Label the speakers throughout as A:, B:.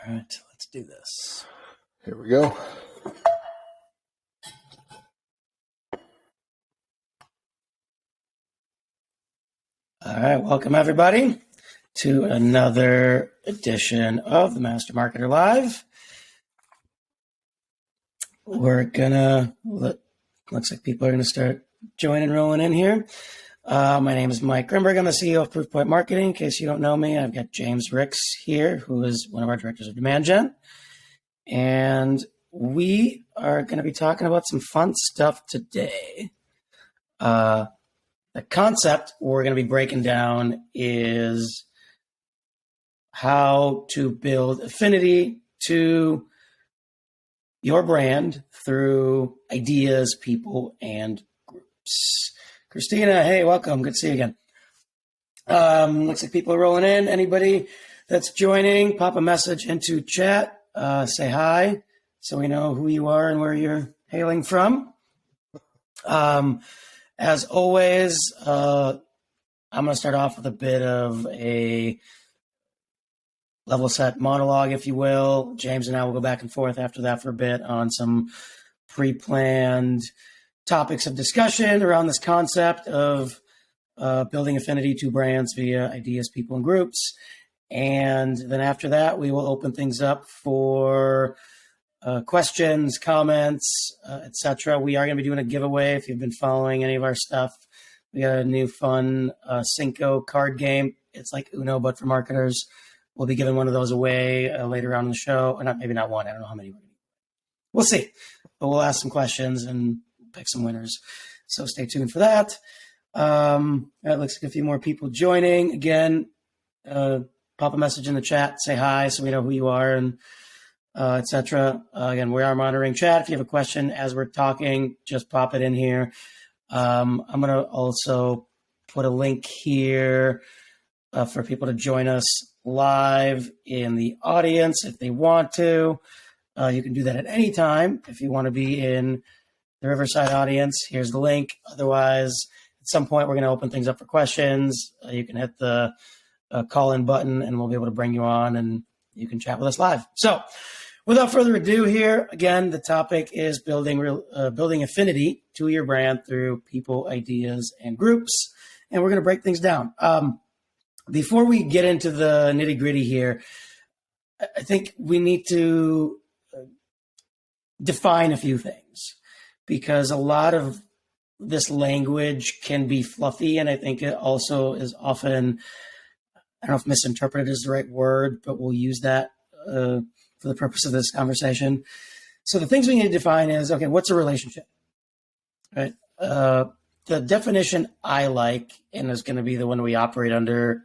A: right, let's do this.
B: Here we go.
A: All right, welcome everybody to another edition of the Master Marketer Live. We're gonna, looks like people are gonna start joining, rolling in here. My name is Mike Grinberg. I'm the CEO of Proofpoint Marketing. In case you don't know me, I've got James Ricks here, who is one of our directors of demand gen. And we are going to be talking about some fun stuff today. The concept we're going to be breaking down is how to build affinity to your brand through ideas, people, and groups. Christina, hey, welcome. Good to see you again. Looks like people are rolling in. Anybody that's joining, pop a message into chat. Say hi so we know who you are and where you're hailing from. As always, I'm going to start off with a bit of a level set monologue, if you will. James and I will go back and forth after that for a bit on some pre-planned topics of discussion around this concept of building affinity to brands via ideas, people, and groups. And then after that, we will open things up for questions, comments, etc. We are going to be doing a giveaway. If you've been following any of our stuff, we got a new fun Cinco card game. It's like Uno, but for marketers. We'll be giving one of those away later on in the show. Or maybe not one. I don't know how many. We'll see. But we'll ask some questions and pick some winners. So stay tuned for that. It looks like a few more people joining. Again, pop a message in the chat, say hi so we know who you are, and etc. Again, we are monitoring chat. If you have a question as we're talking, just pop it in here. I'm going to also put a link here for people to join us live in the audience if they want to. You can do that at any time. If you want to be in the Riverside audience, here's the link. Otherwise, at some point, we're going to open things up for questions. You can hit the call-in button, and we'll be able to bring you on, and you can chat with us live. So without further ado here, again, the topic is building affinity to your brand through people, ideas, and groups, and we're going to break things down. Before we get into the nitty-gritty here, I think we need to define a few things because a lot of this language can be fluffy, and I think it also is often, I don't know if misinterpreted is the right word, but we'll use that for the purpose of this conversation. So the things we need to define is, okay, what's a relationship? Right? The definition I like, and is going to be the one we operate under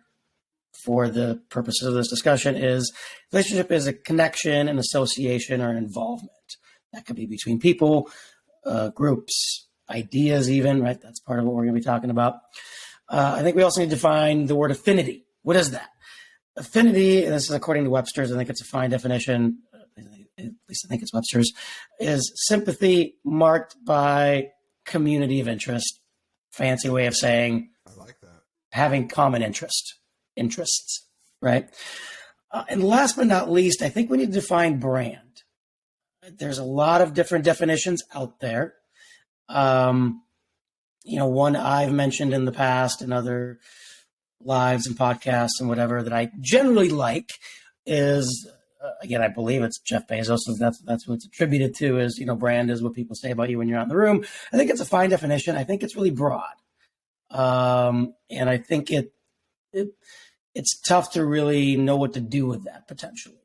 A: for the purposes of this discussion, is relationship is a connection, an association, or an involvement. That could be between people, groups, ideas even, right? That's part of what we're going to be talking about. I think we also need to define the word affinity. What is that? Affinity, and this is according to Webster's, I think it's a fine definition, at least I think it's Webster's, is sympathy marked by community of interest. Fancy way of saying
B: I like that.
A: Having common interests, right? And last but not least, I think we need to define brand. There's a lot of different definitions out there. One I've mentioned in the past and other lives and podcasts and whatever that I generally like is, again, I believe it's Jeff Bezos, so that's what it's attributed to is, brand is what people say about you when you're out in the room. I think it's a fine definition. I think it's really broad. And I think it's tough to really know what to do with that potentially.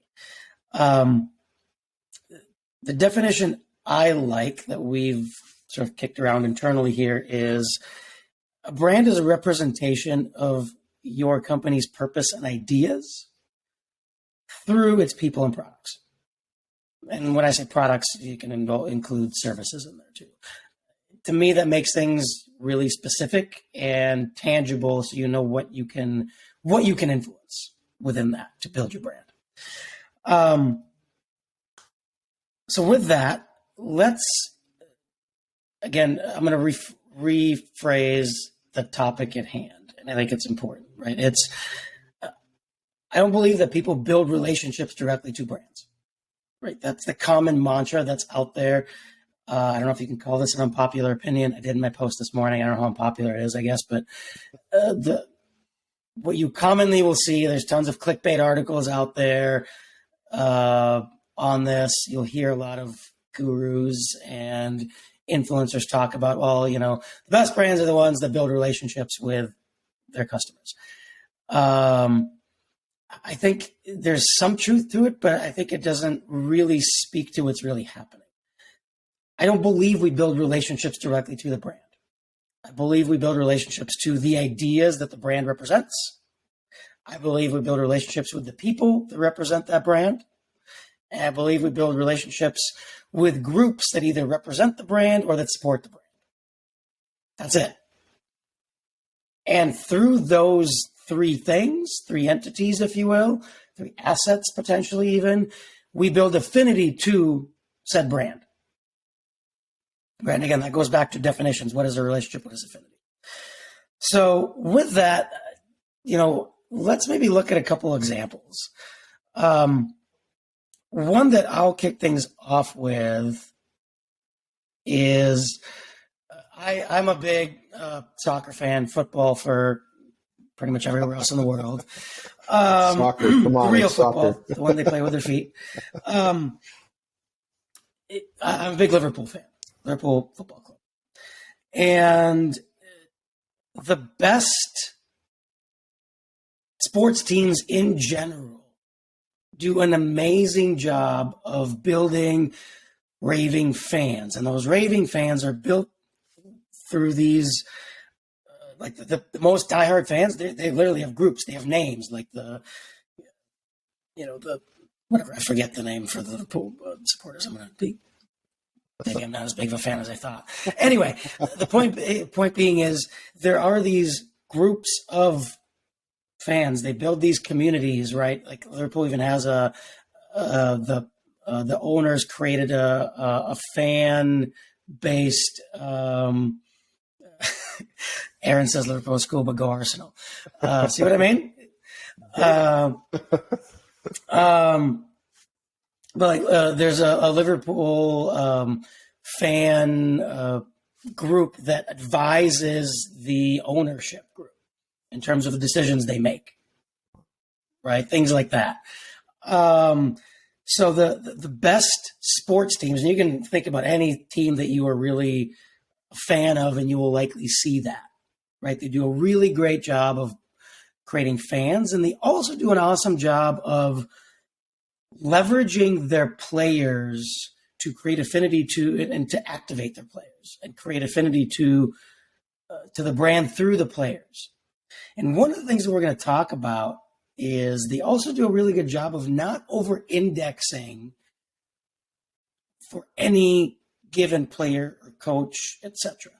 A: The definition I like that we've sort of kicked around internally here is a brand is a representation of your company's purpose and ideas through its people and products. And when I say products, you can include services in there too. To me, that makes things really specific and tangible, so you know what you can influence within that to build your brand. So with that, I'm going to rephrase the topic at hand, and I think it's important, right? It's I don't believe that people build relationships directly to brands. Right. That's the common mantra that's out there. I don't know if you can call this an unpopular opinion. I did in my post this morning. I don't know how unpopular it is, I guess, but what you commonly will see, there's tons of clickbait articles out there on this. You'll hear a lot of gurus and influencers talk about, well, the best brands are the ones that build relationships with their customers. I think there's some truth to it, but I think it doesn't really speak to what's really happening. I don't believe we build relationships directly to the brand. I believe we build relationships to the ideas that the brand represents. I believe we build relationships with the people that represent that brand. And I believe we build relationships with groups that either represent the brand or that support the brand. That's it. And through those three things, three entities, if you will, three assets potentially even, we build affinity to said brand. Right. And again, that goes back to definitions. What is a relationship? What is affinity? So with that, let's maybe look at a couple examples. One that I'll kick things off with is I'm a big soccer fan, football for pretty much everywhere else in the world.
B: Soccer, come on,
A: real
B: football,
A: soccer. The one they play with their feet. I'm a big Liverpool fan, Liverpool Football Club. And the best sports teams in general do an amazing job of building raving fans. And those raving fans are built through these, like the most diehard fans, they literally have groups. They have names like whatever, I forget the name for the Liverpool supporters. Maybe I'm not as big of a fan as I thought. Anyway, the point being is there are these groups of fans. They build these communities, right? Like Liverpool even has the owners created a fan based. Aaron says Liverpool is cool, but go Arsenal. See what I mean? But there's a Liverpool fan group that advises the ownership group in terms of the decisions they make, right? Things like that. So the best sports teams, and you can think about any team that you are really a fan of, and you will likely see that, right? They do a really great job of creating fans, and they also do an awesome job of leveraging their players to create affinity to and to activate their players and create affinity to the brand through the players. And one of the things that we're going to talk about is they also do a really good job of not over-indexing for any given player or coach, etc.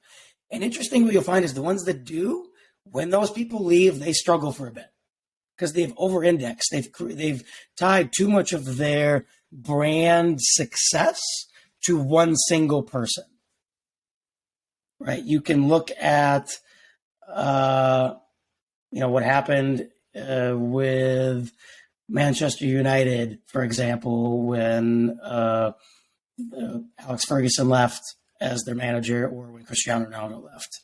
A: And interesting, what you'll find is the ones that do, when those people leave, they struggle for a bit because they've over-indexed. They've tied too much of their brand success to one single person, right? You can look at, what happened with Manchester United, for example, when Alex Ferguson left as their manager, or when Cristiano Ronaldo left,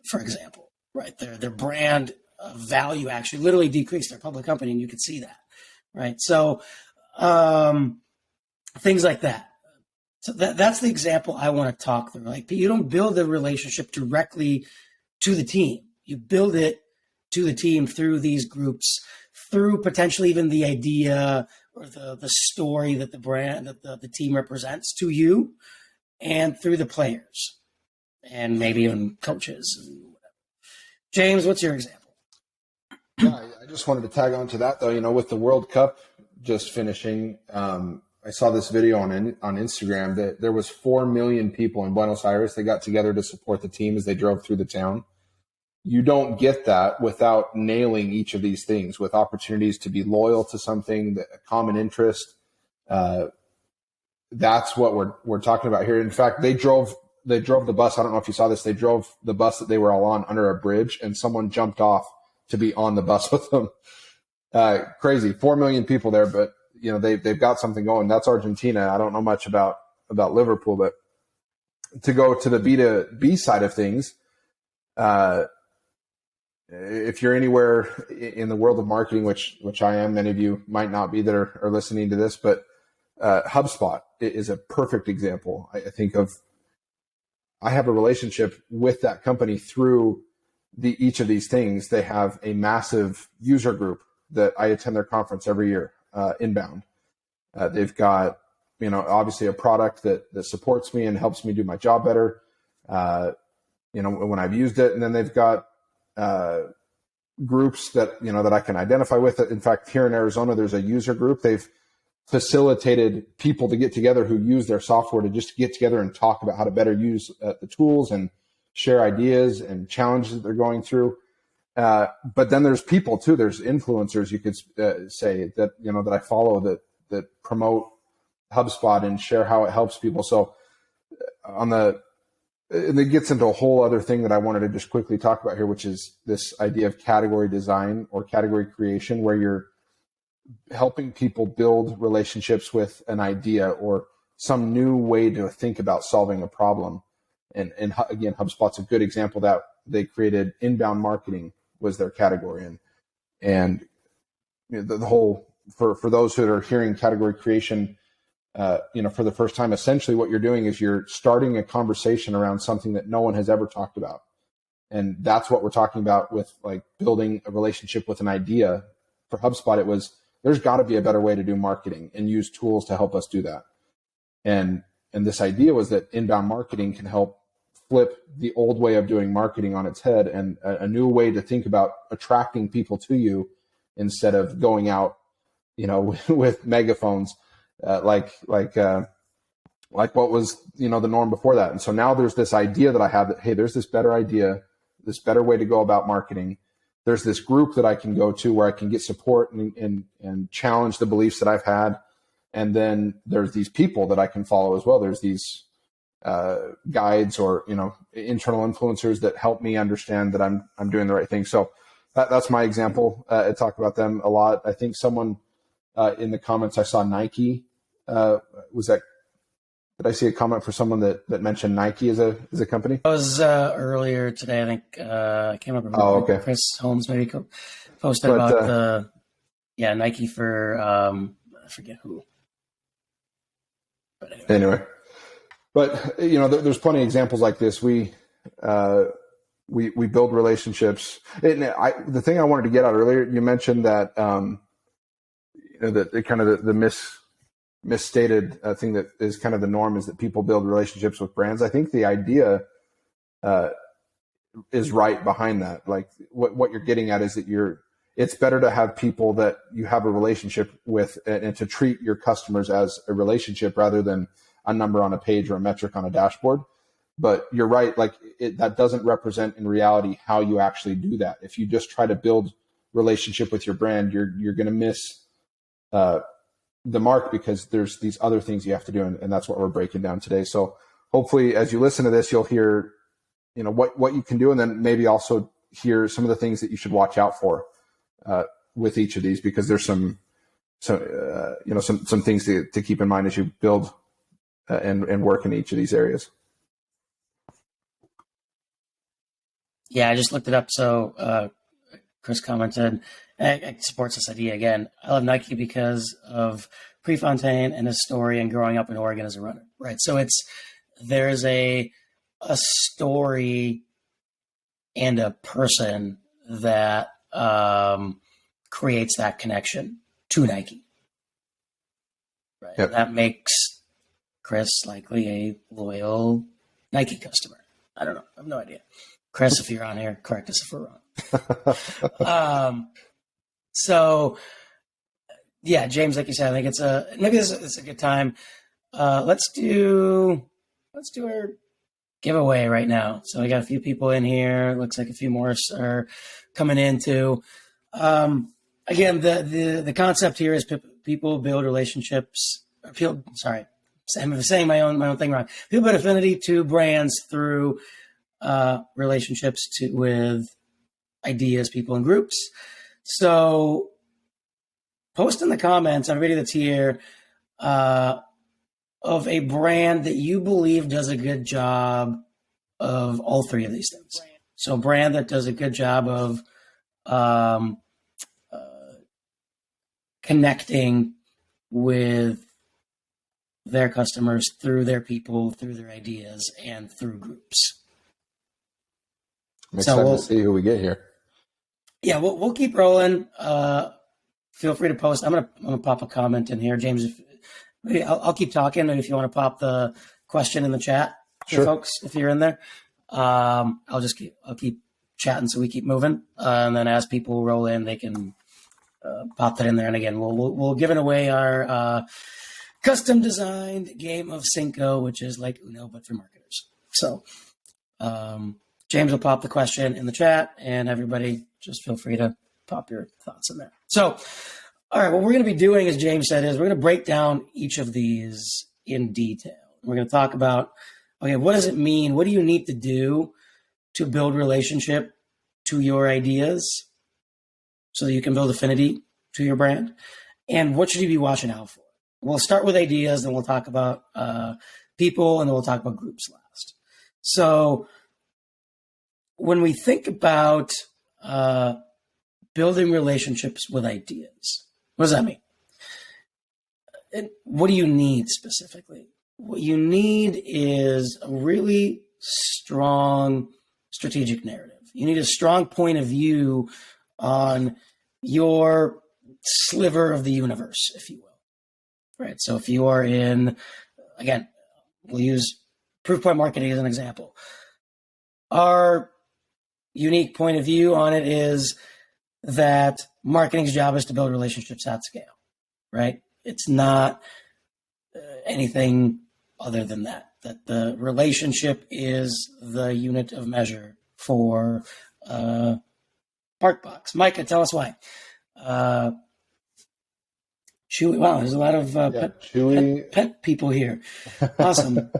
A: for example, right? Their brand value actually literally decreased. Their public company, and you could see that, right? So things like that. So that's the example I want to talk through. Like, you don't build a relationship directly to the team. You build it to the team through these groups, through potentially even the idea or the story that the brand, that the team represents to you, and through the players and maybe even coaches and whatever. James, what's your example?
B: Yeah, I just wanted to tag on to that, though. With the World Cup just finishing, I saw this video on Instagram that there was 4 million people in Buenos Aires. They got together to support the team as they drove through the town. You don't get that without nailing each of these things, with opportunities to be loyal to something, a common interest. That's what we're talking about here. In fact, they drove the bus. I don't know if you saw this. They drove the bus that they were all on under a bridge, and someone jumped off to be on the bus with them. Crazy, 4 million people there, but they've got something going. That's Argentina. I don't know much about Liverpool, but to go to the B2B side of things, if you're anywhere in the world of marketing, which I am, many of you might not be that are listening to this, but HubSpot is a perfect example. I think I have a relationship with that company through each of these things. They have a massive user group that I attend their conference every year, inbound. They've got, obviously a product that supports me and helps me do my job better, when I've used it. And then they've got groups that, that I can identify with. In fact, here in Arizona, there's a user group. They've facilitated people to get together who use their software to just get together and talk about how to better use the tools and share ideas and challenges that they're going through. But then there's people too. There's influencers, you could say, that that I follow that promote HubSpot and share how it helps people. So and it gets into a whole other thing that I wanted to just quickly talk about here, which is this idea of category design or category creation, where you're helping people build relationships with an idea or some new way to think about solving a problem. And again, HubSpot's a good example that they created inbound marketing was their category. And the whole, for those who are hearing category creation, for the first time, essentially what you're doing is you're starting a conversation around something that no one has ever talked about. And that's what we're talking about with like building a relationship with an idea. For HubSpot, it was, there's got to be a better way to do marketing and use tools to help us do that. And this idea was that inbound marketing can help flip the old way of doing marketing on its head, and a new way to think about attracting people to you instead of going out, with megaphones, like what was, the norm before that. And so now there's this idea that I have that, hey, there's this better idea, this better way to go about marketing. There's this group that I can go to where I can get support and challenge the beliefs that I've had. And then there's these people that I can follow as well. There's these guides or, internal influencers that help me understand that I'm doing the right thing. So that's my example. I talk about them a lot. I think someone in the comments, I saw Nike. Did I see a comment for someone that mentioned Nike as a company?
A: That was earlier today. I think I came up with
B: okay.
A: Chris Holmes maybe posted about Nike for I forget who. But
B: anyway, there's plenty of examples like this. We build relationships. The thing I wanted to get out earlier, you mentioned that the misstated thing that is kind of the norm is that people build relationships with brands. I think the idea is right behind that. Like what you're getting at is that it's better to have people that you have a relationship with and to treat your customers as a relationship rather than a number on a page or a metric on a dashboard. But you're right. Like that doesn't represent in reality how you actually do that. If you just try to build relationship with your brand, you're going to miss the mark, because there's these other things you have to do. And that's what we're breaking down today. So hopefully as you listen to this, you'll hear, what you can do, and then maybe also hear some of the things that you should watch out for with each of these, because there's some things to keep in mind as you build and work in each of these areas.
A: Yeah, I just looked it up. So Chris commented, it supports this idea again. I love Nike because of Prefontaine and his story and growing up in Oregon as a runner. Right. So there's a story and a person that creates that connection to Nike. Right. Yep. That makes Chris likely a loyal Nike customer. I don't know. I have no idea. Chris, if you're on here, correct us if we're wrong. So yeah, James, like you said, I think maybe it's a good time. Let's do our giveaway right now. So we got a few people in here. Looks like a few more are coming in too. Again, the concept here is people build relationships. I'm saying my own thing wrong. People build affinity to brands through relationships with ideas, people, and groups. So post in the comments, everybody that's here, of a brand that you believe does a good job of all three of these things. So a brand that does a good job of connecting with their customers through their people, through their ideas, and through groups.
B: I'm excited to see who we get here.
A: Yeah, we'll keep rolling. Feel free to post. I'm gonna pop a comment in here, James. Maybe I'll keep talking. Maybe if you want to pop the question in the chat,
B: sure,
A: folks, if you're in there, I'll keep chatting so we keep moving, and then as people roll in, they can pop that in there. And again, we'll give away our custom designed game of Cinco, which is like Uno but for marketers. So James will pop the question in the chat, and everybody just feel free to pop your thoughts in there. So, all right, what we're going to be doing, as James said, is we're going to break down each of these in detail. We're going to talk about, okay, what does it mean? What do you need to do to build relationship to your ideas so that you can build affinity to your brand? And what should you be watching out for? We'll start with ideas, then we'll talk about people, and then we'll talk about groups last. So when we think about building relationships with ideas, what does that mean? And what do you need specifically? What you need is a really strong strategic narrative. You need a strong point of view on your sliver of the universe, if you will. Right. So if you are in, again, we'll use Proofpoint marketing as an example. Our unique point of view on it is that marketing's job is to build relationships at scale, right? It's not anything other than that the relationship is the unit of measure for BarkBox. Micah, tell us why. Chewy, wow, there's a lot of pet people here. Awesome.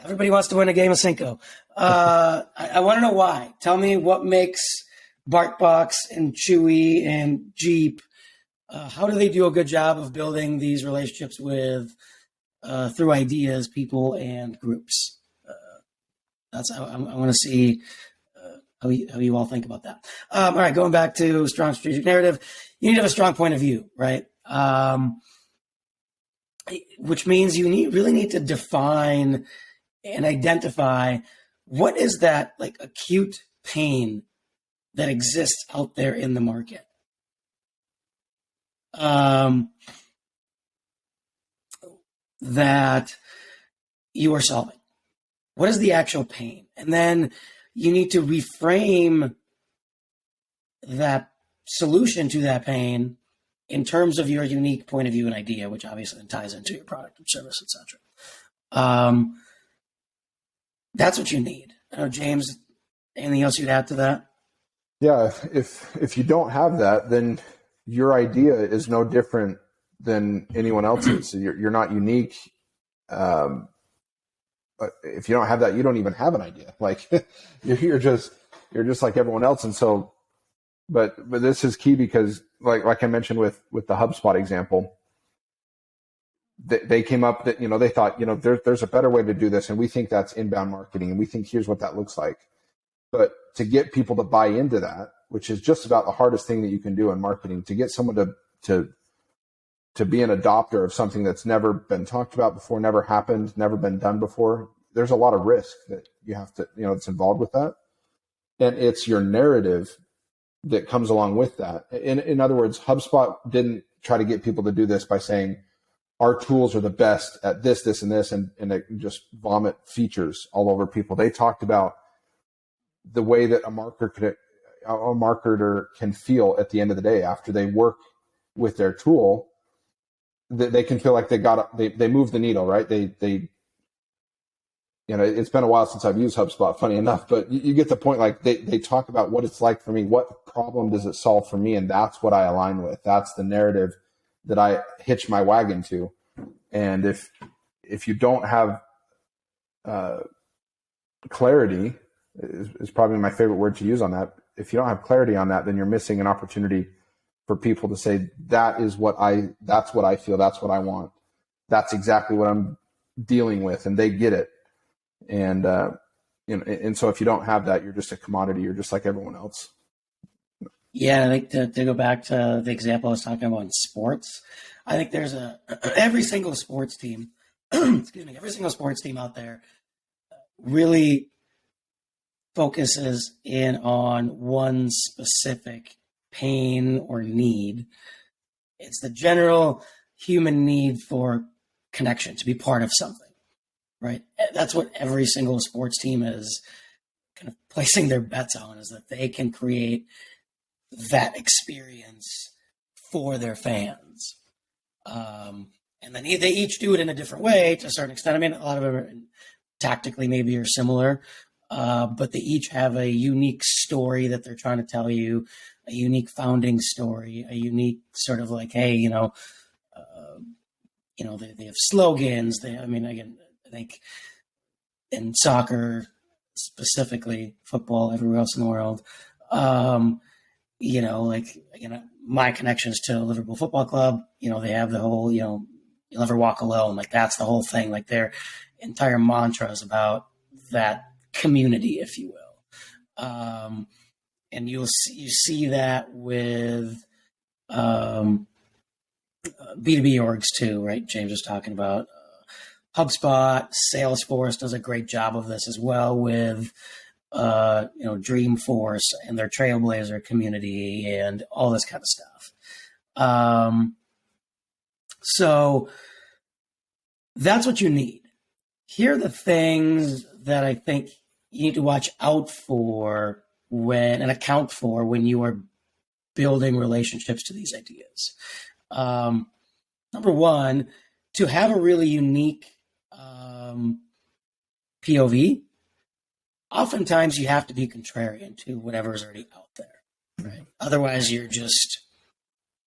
A: Everybody wants to win a game of Cinco. I want to know why. Tell me what makes BarkBox and Chewy and Jeep, how do they do a good job of building these relationships with through ideas, people, and groups? That's how I want to see how you all think about that. All right, going back to strong strategic narrative, you need to have a strong point of view, right? Which means you really need to define and identify what is that like acute pain that exists out there in the market. That you are solving. What is the actual pain? And then you need to reframe that solution to that pain in terms of your unique point of view and idea, which obviously ties into your product and service, etc. That's what you need. I know, James, anything else you'd add to that?
B: Yeah, if you don't have that, then your idea is no different than anyone else's. You're not unique. But if you don't have that, you don't even have an idea. Like you're just like everyone else. And so, but this is key because like I mentioned with the HubSpot example, they came up that, they thought, there's a better way to do this. And we think that's inbound marketing. And we think here's what that looks like. But to get people to buy into that, which is just about the hardest thing that you can do in marketing, to get someone to be an adopter of something that's never been talked about before, never happened, never been done before, there's a lot of risk that you have to, it's involved with that. And it's your narrative that comes along with that. In other words, HubSpot didn't try to get people to do this by saying, our tools are the best at this, this, and this, and they just vomit features all over people. They talked about the way that a marketer can feel at the end of the day after they work with their tool. They can feel like they moved the needle, right? They it's been a while since I've used HubSpot, funny enough, but you get the point. Like they talk about what it's like for me, what problem does it solve for me, and that's what I align with. That's the narrative that I hitch my wagon to. And if you don't have clarity, is probably my favorite word to use on that. If you don't have clarity on that, then you're missing an opportunity for people to say, that's what I feel. That's what I want. That's exactly what I'm dealing with. And they get it. And, and so if you don't have that, you're just a commodity. You're just like everyone else.
A: Yeah, I think to go back to the example I was talking about in sports, I think there's every single sports team, excuse me, every single sports team out there really focuses in on one specific pain or need. It's the general human need for connection, to be part of something, right? That's what every single sports team is kind of placing their bets on, is that they can create that experience for their fans. And then they each do it in a different way to a certain extent. I mean, a lot of them are, tactically maybe are similar, but they each have a unique story that they're trying to tell you, a unique founding story, a unique sort of like, hey, they have slogans. Again, I think in soccer specifically, football, everywhere else in the world, my connections to Liverpool Football Club, they have the whole, you'll never walk alone. Like, that's the whole thing. Like, their entire mantra is about that community, if you will. And you see that with B2B orgs too, right? James was talking about HubSpot. Salesforce does a great job of this as well with Dreamforce and their Trailblazer community and all this kind of stuff. So that's what you need. Here are the things that I think you need to watch out for and account for when you are building relationships to these ideas. Number one, to have a really unique POV, oftentimes you have to be contrarian to whatever is already out there, right? Otherwise, you're just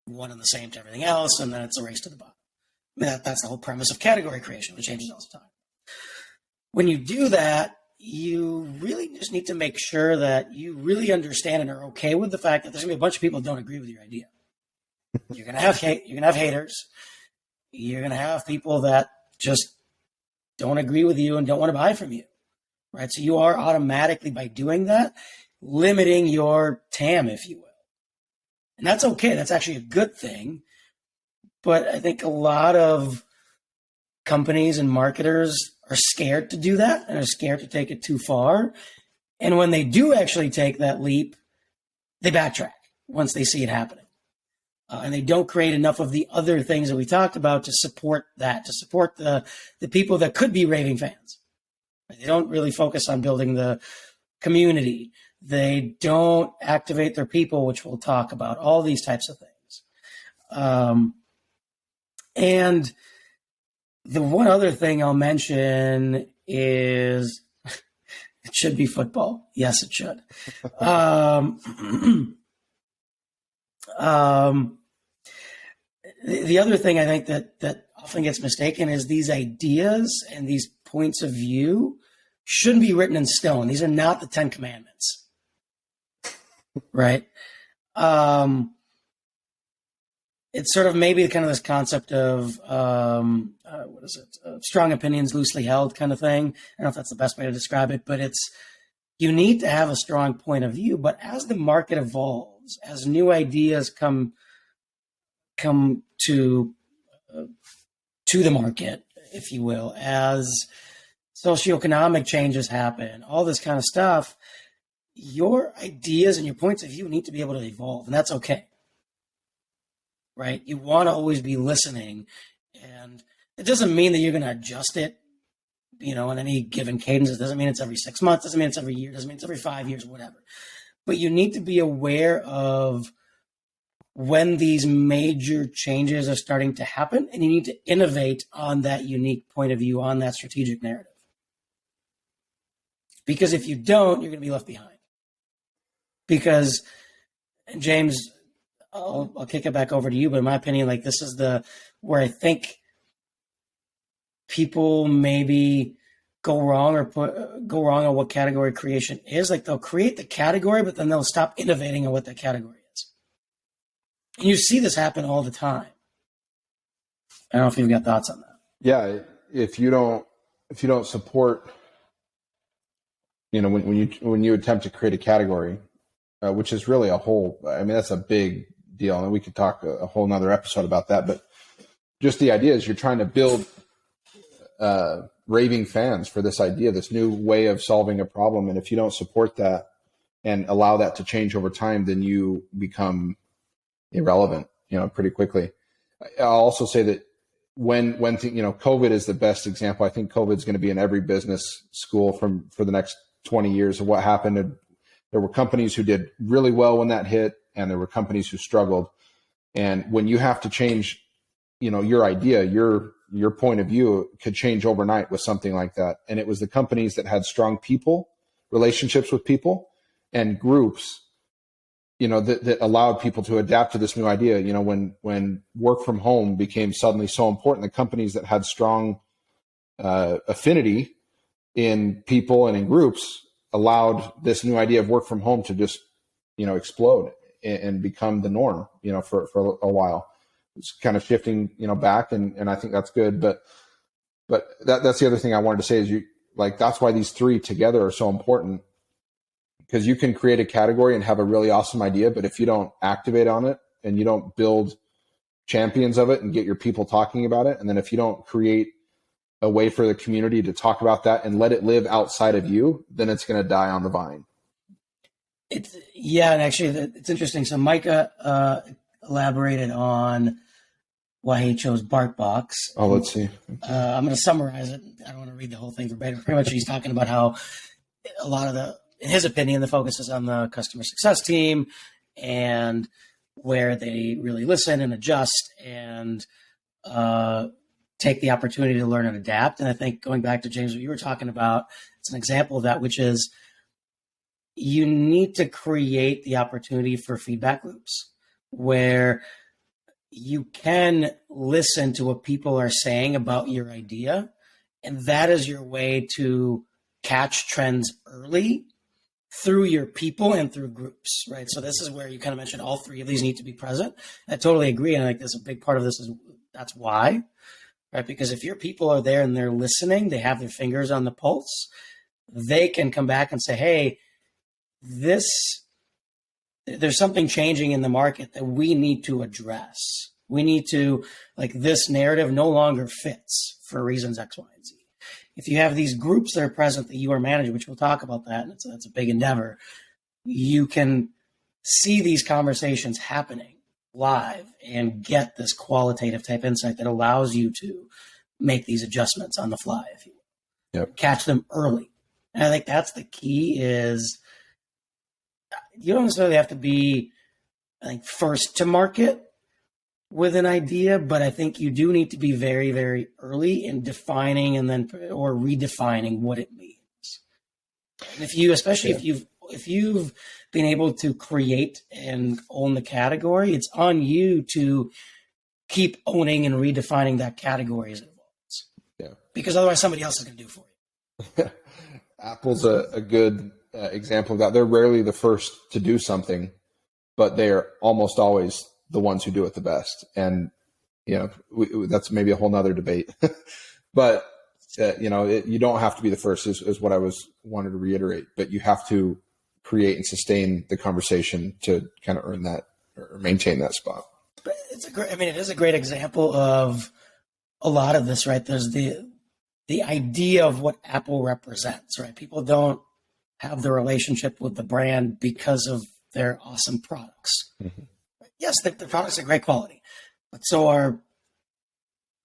A: one and the same to everything else, and then it's a race to the bottom. That's the whole premise of category creation, which James is also talking about. When you do that, you really just need to make sure that you really understand and are okay with the fact that there's going to be a bunch of people who don't agree with your idea. You're going to have haters. You're going to have people that just don't agree with you and don't want to buy from you, right? So you are automatically, by doing that, limiting your TAM, if you will. And that's okay. That's actually a good thing. But I think a lot of companies and marketers are scared to do that and are scared to take it too far. And when they do actually take that leap, they backtrack once they see it happening. And they don't create enough of the other things that we talked about to support that, to support the people that could be raving fans. They don't really focus on building the community. They don't activate their people, which we'll talk about, all these types of things. And the one other thing I'll mention is it should be football. Yes, it should. The other thing I think that often gets mistaken is these ideas and these points of view shouldn't be written in stone. These are not the 10 Commandments, right? It's sort of maybe kind of this concept of, strong opinions loosely held kind of thing. I don't know if that's the best way to describe it, but you need to have a strong point of view. But as the market evolves, as new ideas come to the market, if you will, as socioeconomic changes happen, all this kind of stuff, your ideas and your points of view need to be able to evolve, and that's okay. Right? You want to always be listening, and it doesn't mean that you're going to adjust it, in any given cadence. It doesn't mean it's every 6 months. Doesn't mean it's every year. Doesn't mean it's every 5 years, whatever. But you need to be aware of when these major changes are starting to happen, and you need to innovate on that unique point of view, on that strategic narrative. Because if you don't, you're going to be left behind. Because, James, I'll kick it back over to you, but in my opinion, like, this is where I think people maybe go wrong on what category creation is. Like, they'll create the category, but then they'll stop innovating on what that category is. And you see this happen all the time. I don't know if you've got thoughts on that.
B: Yeah, if you don't support, when you attempt to create a category, which is really that's a big deal, and we could talk a whole nother episode about that. But just the idea is you're trying to build raving fans for this idea, this new way of solving a problem, and if you don't support that and allow that to change over time, then you become irrelevant, pretty quickly. I'll also say that when COVID is the best example. I think COVID is going to be in every business school for the next 20 years of what happened. And there were companies who did really well when that hit, and there were companies who struggled. And when you have to change, your idea, your point of view could change overnight with something like that. And it was the companies that had strong relationships with people and groups, that allowed people to adapt to this new idea. When work from home became suddenly so important, the companies that had strong affinity in people and in groups allowed this new idea of work from home to just, explode and become the norm, for a while. It's kind of shifting, back, and I think that's good. But that's the other thing I wanted to say is that's why these three together are so important. Because you can create a category and have a really awesome idea, but if you don't activate on it and you don't build champions of it and get your people talking about it, and then if you don't create a way for the community to talk about that and let it live outside of you, then it's going to die on the vine.
A: And actually it's interesting. So Micah elaborated on why he chose BarkBox.
B: Oh, let's see.
A: I'm going to summarize it. I don't want to read the whole thing verbatim. Pretty much he's talking about how a lot of in his opinion, the focus is on the customer success team and where they really listen and adjust and take the opportunity to learn and adapt. And I think going back to James, what you were talking about, it's an example of that, which is you need to create the opportunity for feedback loops where you can listen to what people are saying about your idea. And that is your way to catch trends early through your people and through groups, right? So this is where you kind of mentioned all three of these need to be present. I totally agree. And I think that's a big part of this that's why, right? Because if your people are there and they're listening, they have their fingers on the pulse, they can come back and say, hey, there's something changing in the market that we need to address. We need to, this narrative no longer fits for reasons X, Y, and Z. If you have these groups that are present that you are managing, which we'll talk about that, and that's a big endeavor, you can see these conversations happening live and get this qualitative type insight that allows you to make these adjustments on the fly, if you will.
B: Yep.
A: Catch them early. And I think that's the key is you don't necessarily have to be, first to market with an idea, but I think you do need to be very, very early in defining or redefining what it means. And if you've been able to create and own the category, it's on you to keep owning and redefining that category as it evolves.
B: Yeah.
A: Because otherwise somebody else is going to do it for you.
B: Apple's a good example of that. They're rarely the first to do something, but they're almost always the ones who do it the best. And, that's maybe a whole nother debate, but you don't have to be the first is what I wanted to reiterate, but you have to create and sustain the conversation to kind of earn that or maintain that spot.
A: But it is a great example of a lot of this, right? There's the idea of what Apple represents, right? People don't have the relationship with the brand because of their awesome products. Mm-hmm. Yes, the products are great quality, but so are,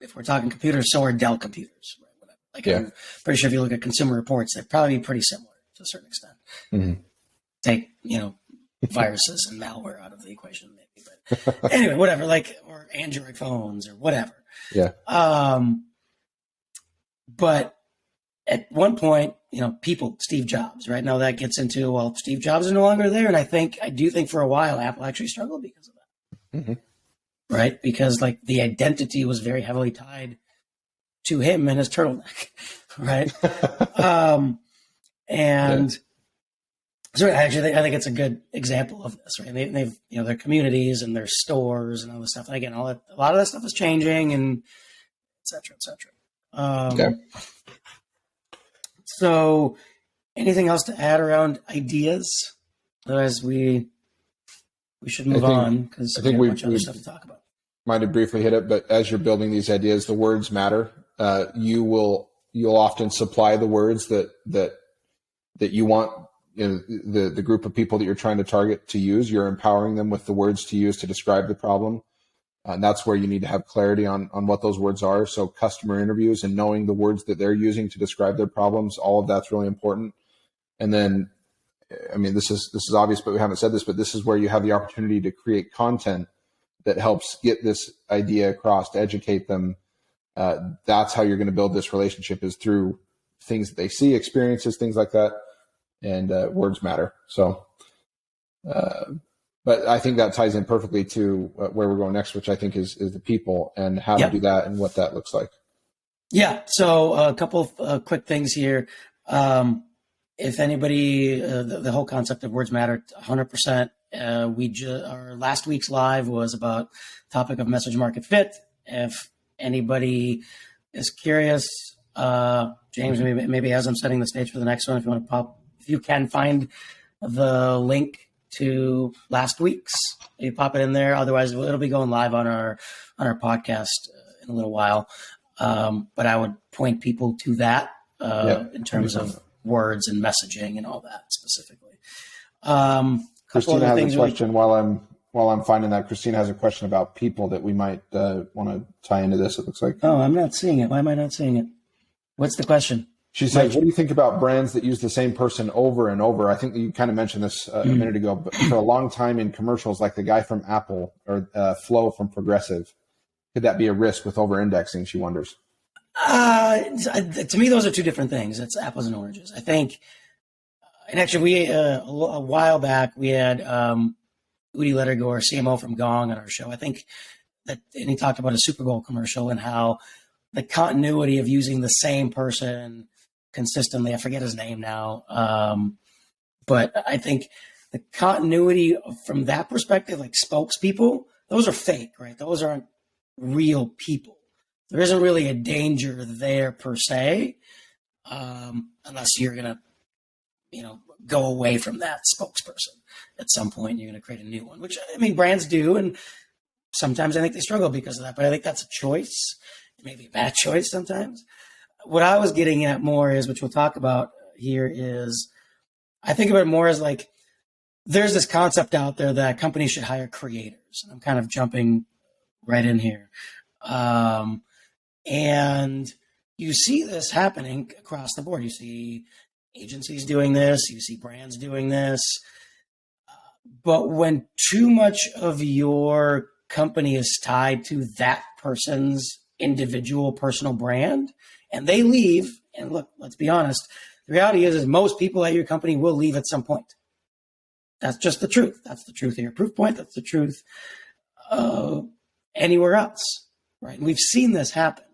A: if we're talking computers, so are Dell computers. Right? I'm pretty sure if you look at Consumer Reports, they'd probably be pretty similar to a certain extent. Mm-hmm. Take, viruses and malware out of the equation, maybe. But anyway, whatever, or Android phones or whatever.
B: Yeah.
A: But at one point, people, Steve Jobs, right? Now that gets into, Steve Jobs is no longer there. And I do think for a while, Apple actually struggled because of that. Mm-hmm. Right? Because the identity was very heavily tied to him and his turtleneck. Right. So actually, I think it's a good example of this, right? They've their communities and their stores and all this stuff. And again, a lot of that stuff is changing, and et cetera, et cetera.
B: Okay.
A: So, anything else to add around ideas? Otherwise, we should move on because we have a bunch of other stuff to talk about.
B: Might have briefly hit it, but as you're building these ideas, the words matter. You'll often supply the words that you want the group of people that you're trying to target to use. You're empowering them with the words to use to describe the problem. And that's where you need to have clarity on what those words are. So customer interviews and knowing the words that they're using to describe their problems, all of that's really important. And then, I mean, this is obvious, but we haven't said this, but this is where you have the opportunity to create content that helps get this idea across, to educate them. That's how you're going to build this relationship, is through things that they see, experiences, things like that. And words matter. So, but I think that ties in perfectly to where we're going next, which I think is the people and how to do that and what that looks like. Yeah.
A: So a couple of quick things here. If anybody, the whole concept of words matter, 100%. Our last week's live was about topic of message market fit. If anybody is curious, James, maybe as I'm setting the stage for the next one, if you can find the link to last week's, you pop it in there. Otherwise, it'll be going live on our podcast in a little while. But I would point people to that in terms of words and messaging and all that specifically.
B: Christina has a question while I'm finding that. Christina has a question about people that we might want to tie into this. It looks like.
A: Oh, I'm not seeing it. Why am I not seeing it? What's the question?
B: She says, what do you think about brands that use the same person over and over? I think you kind of mentioned this a minute ago, but for a long time in commercials, like the guy from Apple or Flo from Progressive, could that be a risk with over-indexing, she wonders?
A: To me, those are two different things. It's apples and oranges. I think, and actually we, a while back, we had Udi Ledergor, CMO from Gong, on our show. I think and he talked about a Super Bowl commercial and how the continuity of using the same person consistently, I forget his name now, but I think the continuity from that perspective, like spokespeople, those are fake, right? Those aren't real people. There isn't really a danger there per se, unless you're going to, go away from that spokesperson at some point. You're going to create a new one, which, I mean, brands do, and sometimes I think they struggle because of that. But I think that's a choice. It may be a bad choice sometimes. What I was getting at more is, which we'll talk about here, is I think of it more as like there's this concept out there that companies should hire creators. I'm kind of jumping right in here. And you see this happening across the board. You see agencies doing this. You see brands doing this. But when too much of your company is tied to that person's individual personal brand, and they leave, and look, let's be honest, the reality is most people at your company will leave at some point. That's just the truth. That's the truth of your Proofpoint. That's the truth anywhere else, right? And we've seen this happen.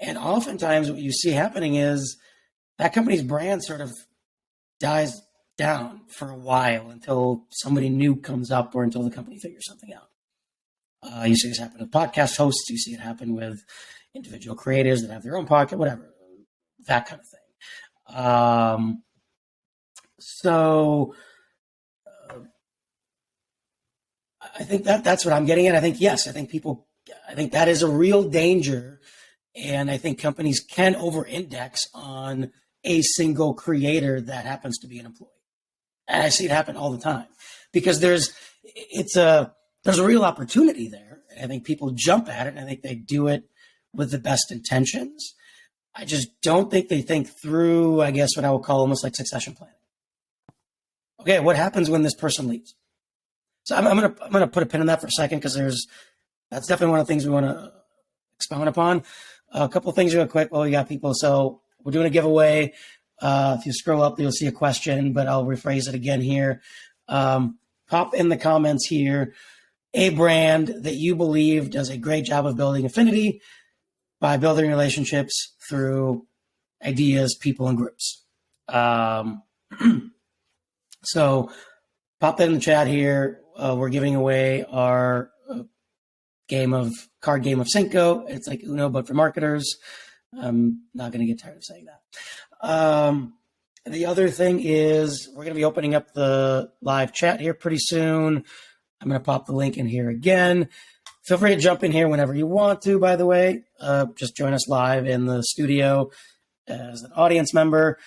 A: And oftentimes what you see happening is that company's brand sort of dies down for a while until somebody new comes up or until the company figures something out. You see this happen with podcast hosts. You see it happen with individual creators that have their own podcast, whatever, that kind of thing. So I think that's what I'm getting at. I think that is a real danger. And I think companies can over-index on a single creator that happens to be an employee. And I see it happen all the time because there's a real opportunity there. I think people jump at it, and I think they do it with the best intentions. I just don't think they think through, I guess, what I would call almost like succession planning. Okay, what happens when this person leaves? So I'm gonna put a pin in that for a second because that's definitely one of the things we want to expound upon. A couple of things real quick while we got people. So we're doing a giveaway. If you scroll up, you'll see a question, but I'll rephrase it again here. Pop in the comments here a brand that you believe does a great job of building affinity by building relationships through ideas, people, and groups. So pop that in the chat here. We're giving away our card game of Cinco. It's like Uno, but for marketers. I'm not going to get tired of saying that. The other thing is we're going to be opening up the live chat here pretty soon. I'm going to pop the link in here again. Feel free to jump in here whenever you want to, by the way. Just join us live in the studio as an audience member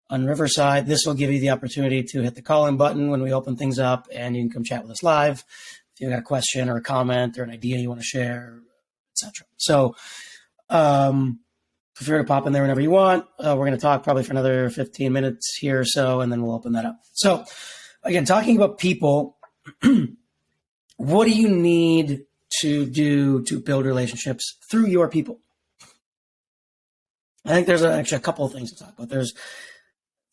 A: on Riverside. This will give you the opportunity to hit the call-in button when we open things up, and you can come chat with us live if you've got a question or a comment or an idea you want to share, etc. So feel free to pop in there whenever you want. We're going to talk probably for another 15 minutes here or so, and then we'll open that up. So again, talking about people, what do you need to do to build relationships through your people? I think there's actually a couple of things to talk about. There's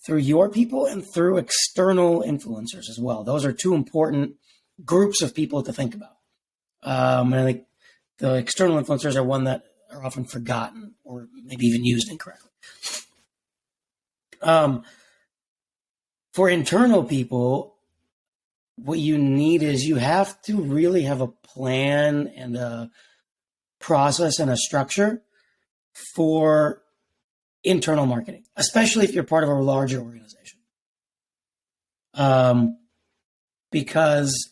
A: through your people and through external influencers as well. Those are two important groups of people to think about. And I think the external influencers are one that are often forgotten or maybe even used incorrectly. For internal people, what you need is you have to really have a plan and a process and a structure for internal marketing, especially if you're part of a larger organization. Because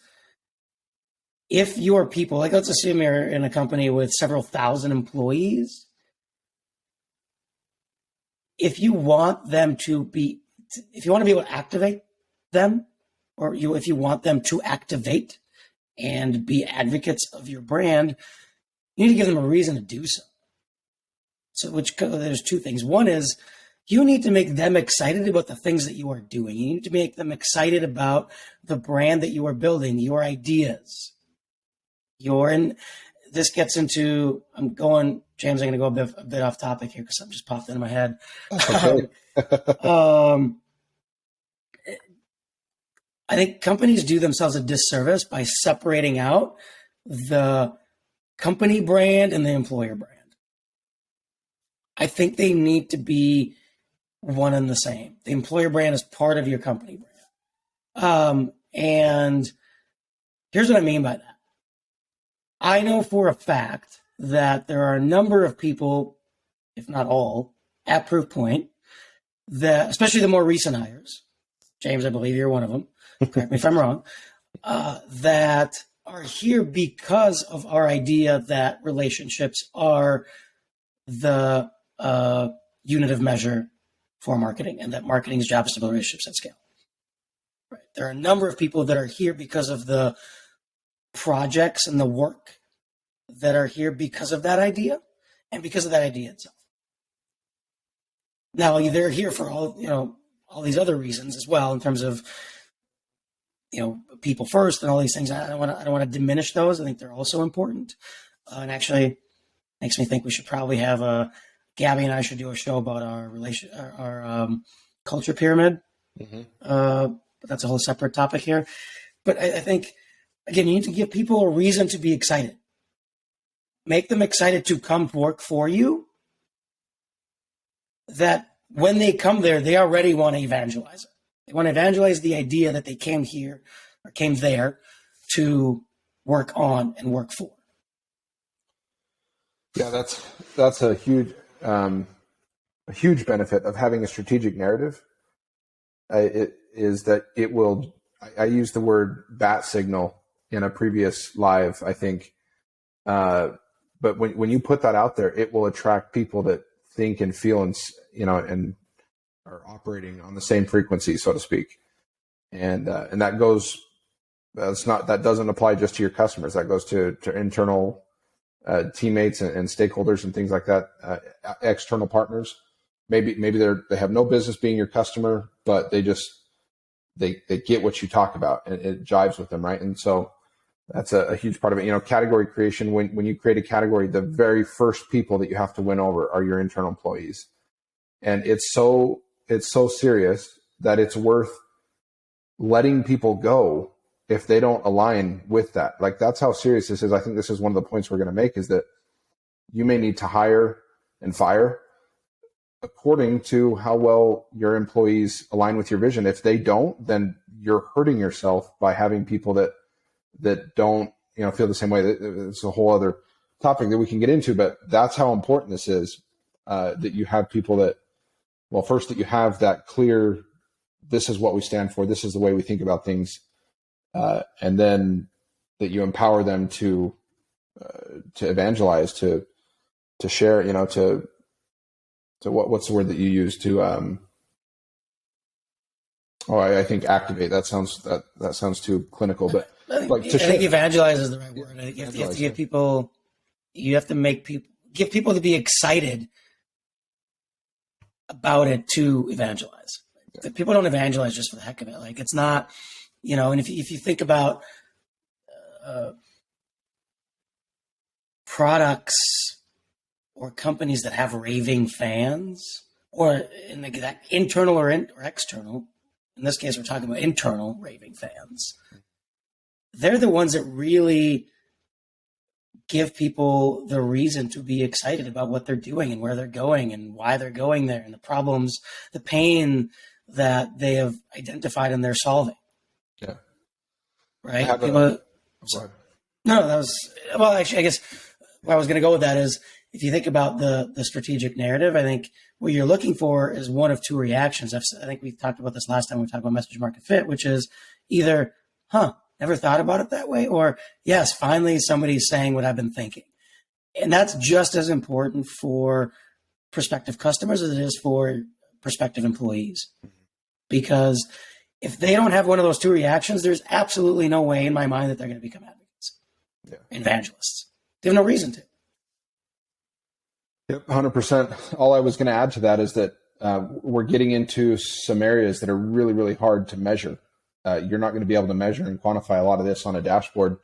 A: if your people, like let's assume you're in a company with several thousand employees, if you want to be able to activate them, or if you want them to activate and be advocates of your brand, you need to give them a reason to do so. So there's two things. One is you need to make them excited about the things that you are doing. You need to make them excited about the brand that you are building, your ideas. This gets into, James, I'm going to go a bit off topic here because something just popped into my head. Okay. I think companies do themselves a disservice by separating out the company brand and the employer brand. I think they need to be one and the same. The employer brand is part of your company brand. And here's what I mean by that. I know for a fact that there are a number of people, if not all, at Proofpoint, that, especially the more recent hires, James, I believe you're one of them, correct me if I'm wrong, that are here because of our idea that relationships are the unit of measure for marketing, and that marketing's job is to build relationships at scale. Right. There are a number of people that are here because of the projects and the work that are here because of that idea and because of that idea itself. Now, they're here for all these other reasons as well, in terms of, people first and all these things. I don't want to diminish those. I think they're also important. And actually makes me think we should probably have Gabby and I should do a show about our culture pyramid. Mm-hmm. But that's a whole separate topic here. But I think, again, you need to give people a reason to be excited. Make them excited to come work for you, that when they come there, they already want to evangelize it. They want to evangelize the idea that they came here or came there to work on and work for.
B: Yeah, that's a huge benefit of having a strategic narrative. It is that it will. I used the word bat signal in a previous live, I think. But when you put that out there, it will attract people that think and feel and are operating on the same frequency, so to speak. And that goes. That doesn't apply just to your customers. That goes to internal teammates and stakeholders and things like that. External partners. Maybe they have no business being your customer, but they get what you talk about and it jives with them, right? And so that's a huge part of it. Category creation. When you create a category, the very first people that you have to win over are your internal employees, and it's so serious that it's worth letting people go if they don't align with that. Like, that's how serious this is. I think this is one of the points we're going to make, is that you may need to hire and fire according to how well your employees align with your vision. If they don't, then you're hurting yourself by having people that don't, feel the same way. It's a whole other topic that we can get into, but that's how important this is, that you have people that, well, first that you have that clear, this is what we stand for, this is the way we think about things, and then that you empower them to evangelize, to share, to what's the word that you use to, I think activate. That sounds too clinical, but
A: I think evangelize is the right word. You have to give people, you have to give people to be excited about it to evangelize. Yeah. People don't evangelize just for the heck of it. Like, it's not, and if you think about products or companies that have raving fans, or in that internal or external, in this case, we're talking about internal raving fans. They're the ones that really give people the reason to be excited about what they're doing and where they're going and why they're going there and the problems, the pain that they have identified and they're solving.
B: Yeah.
A: Right? Actually, I guess where I was going to go with that is, if you think about the strategic narrative, I think what you're looking for is one of two reactions. I think we talked about this last time we talked about message market fit, which is either, never thought about it that way, or yes, finally somebody's saying what I've been thinking. And that's just as important for prospective customers as it is for prospective employees. Because if they don't have one of those two reactions, there's absolutely no way in my mind that they're going to become advocates, evangelists. They have no reason to.
B: Yep, 100%. All I was going to add to that is that we're getting into some areas that are really, really hard to measure. You're not going to be able to measure and quantify a lot of this on a dashboard.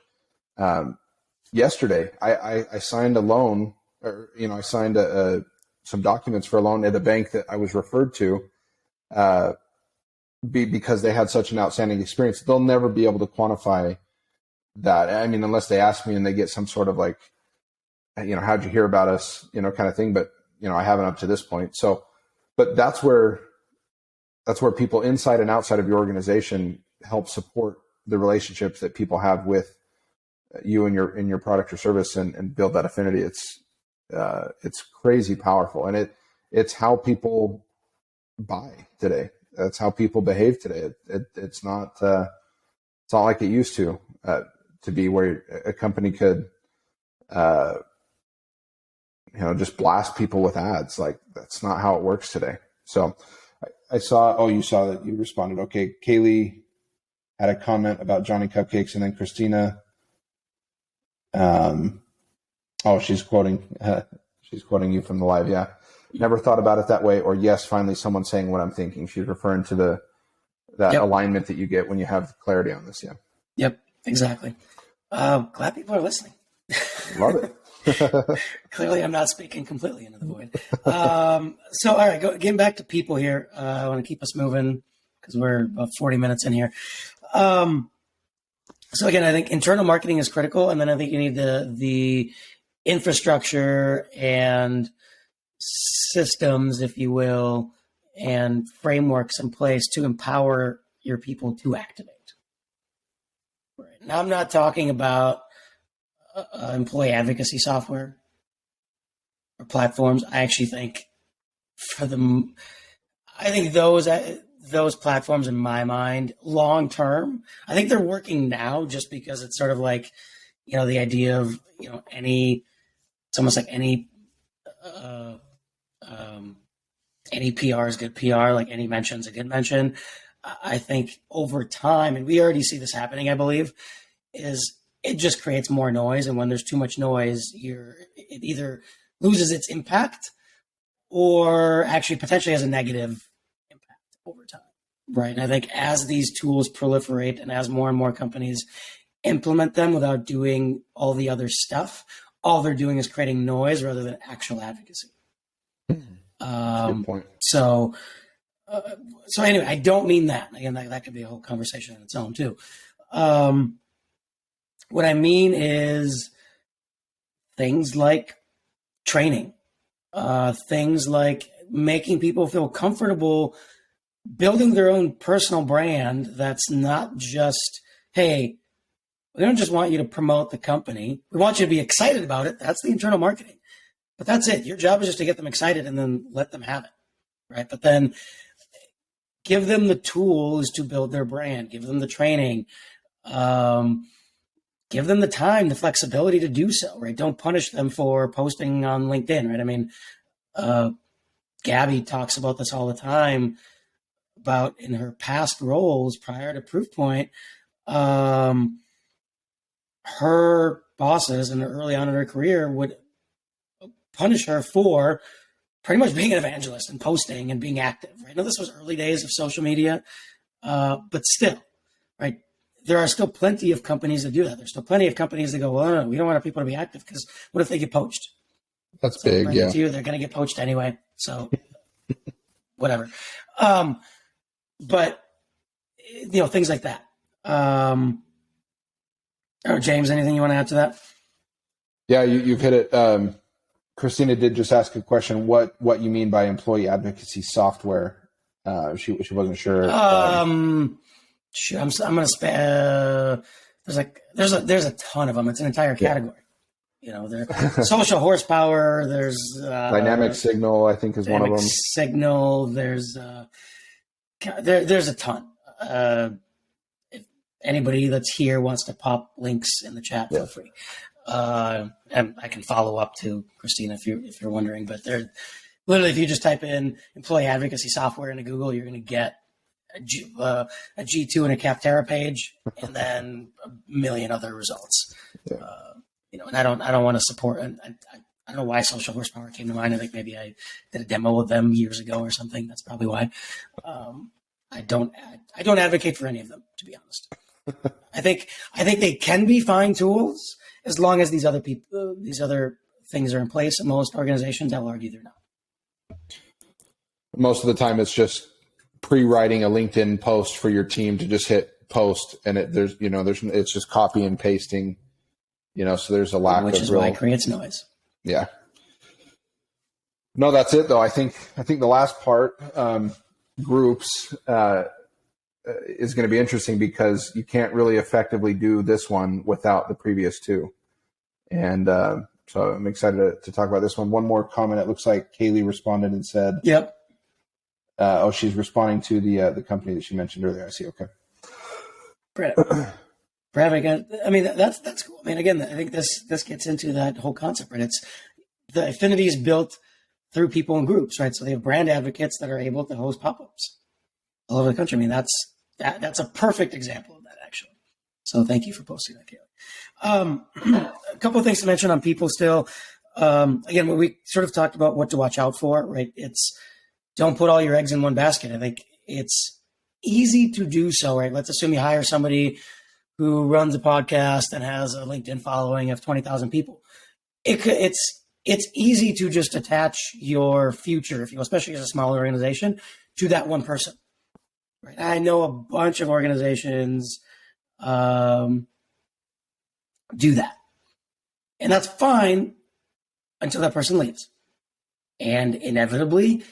B: Yesterday, I signed a loan, or I signed some documents for a loan at a bank that I was referred to, because they had such an outstanding experience. They'll never be able to quantify that. I mean, unless they ask me and they get some sort of like, how'd you hear about us, kind of thing. But, I haven't up to this point. So, but that's where people inside and outside of your organization help support the relationships that people have with you and your product or service, and build that affinity. It's crazy powerful. And it's how people buy today. That's how people behave today. It's not like it used to be, where a company could, just blast people with ads. Like, that's not how it works today. So I saw, you saw that you responded. Okay. Kaylee had a comment about Johnny Cupcakes, and then Christina, she's quoting you from the live. Yeah. Never thought about it that way. Or yes, finally someone saying what I'm thinking. She's referring to that alignment that you get when you have clarity on this. Yeah.
A: Yep. Exactly. Glad people are listening.
B: Love it.
A: Clearly, I'm not speaking completely into the void. So, all right, getting back to people here. I want to keep us moving because we're about 40 minutes in here. So again, I think internal marketing is critical, and then I think you need the infrastructure and systems, if you will, and frameworks in place to empower your people to activate. Right. Now, I'm not talking about employee advocacy software or platforms. I actually think those platforms, in my mind, long term, I think they're working now just because it's sort of like, the idea of, it's almost like any PR is good PR, like any mention is a good mention. I think over time, and we already see this happening, I believe, is it just creates more noise. And when there's too much noise, it either loses its impact or actually potentially has a negative impact over time. Right. And I think as these tools proliferate and as more and more companies implement them without doing all the other stuff, all they're doing is creating noise rather than actual advocacy.
B: Good point.
A: So anyway, I don't mean that. Again, that could be a whole conversation on its own too. What I mean is things like training, things like making people feel comfortable building their own personal brand that's not just, hey, we don't just want you to promote the company. We want you to be excited about it. That's the internal marketing. But that's it. Your job is just to get them excited and then let them have it, right? But then give them the tools to build their brand. Give them the training. Give them the time, the flexibility to do so, right? Don't punish them for posting on LinkedIn, right? I mean, Gabby talks about this all the time about in her past roles prior to Proofpoint, her bosses and early on in her career would punish her for pretty much being an evangelist and posting and being active, right? Now, this was early days of social media, but still, right? There are still plenty of companies that do that. There's still plenty of companies that go, well, no, we don't want our people to be active because what if they get poached?
B: That's so big, yeah.
A: To you, they're going to get poached anyway, so whatever. But, things like that. James, anything you want to add to that?
B: Yeah, you've hit it. Christina did just ask a question. What you mean by employee advocacy software? She wasn't sure.
A: Sure, I'm going to spend. There's a ton of them. It's an entire category. There's social horsepower. There's
B: dynamic signal. I think is one of them.
A: Signal. There's a ton. If anybody that's here wants to pop links in the chat, feel free. And I can follow up to Christina if you're wondering. But they're literally, if you just type in employee advocacy software into Google, you're going to get a G2 and a Capterra page, and then a million other results. Yeah. And I don't want to support. And I don't know why social horsepower came to mind. I think maybe I did a demo with them years ago or something. That's probably why. I don't advocate for any of them, to be honest. I think they can be fine tools as long as these other things are in place. And most organizations, I'll argue, they're not.
B: Most of the time, it's just pre-writing a LinkedIn post for your team to just hit post, and it's just copy and pasting. So there's a lack
A: which
B: of
A: is why it creates noise.
B: Yeah. No, that's it though. I think the last part, groups, is going to be interesting because you can't really effectively do this one without the previous two. And so I'm excited to talk about this one. One more comment. It looks like Kaylee responded and said,
A: "Yep."
B: She's responding to the company that she mentioned earlier. I see. Okay.
A: Brad, I mean, that's cool. I mean, again, I think this gets into that whole concept, right? It's the affinity is built through people and groups, right? So they have brand advocates that are able to host pop-ups all over the country. I mean, that's a perfect example of that, actually. So thank you for posting that, Kaylee. A couple of things to mention on people still. Again, when we sort of talked about what to watch out for, right? It's don't put all your eggs in one basket. I think it's easy to do so, right? Let's assume you hire somebody who runs a podcast and has a LinkedIn following of 20,000 people. It's easy to just attach your future, if you will, especially as a smaller organization, to that one person. Right? I know a bunch of organizations do that. And that's fine until that person leaves. And inevitably,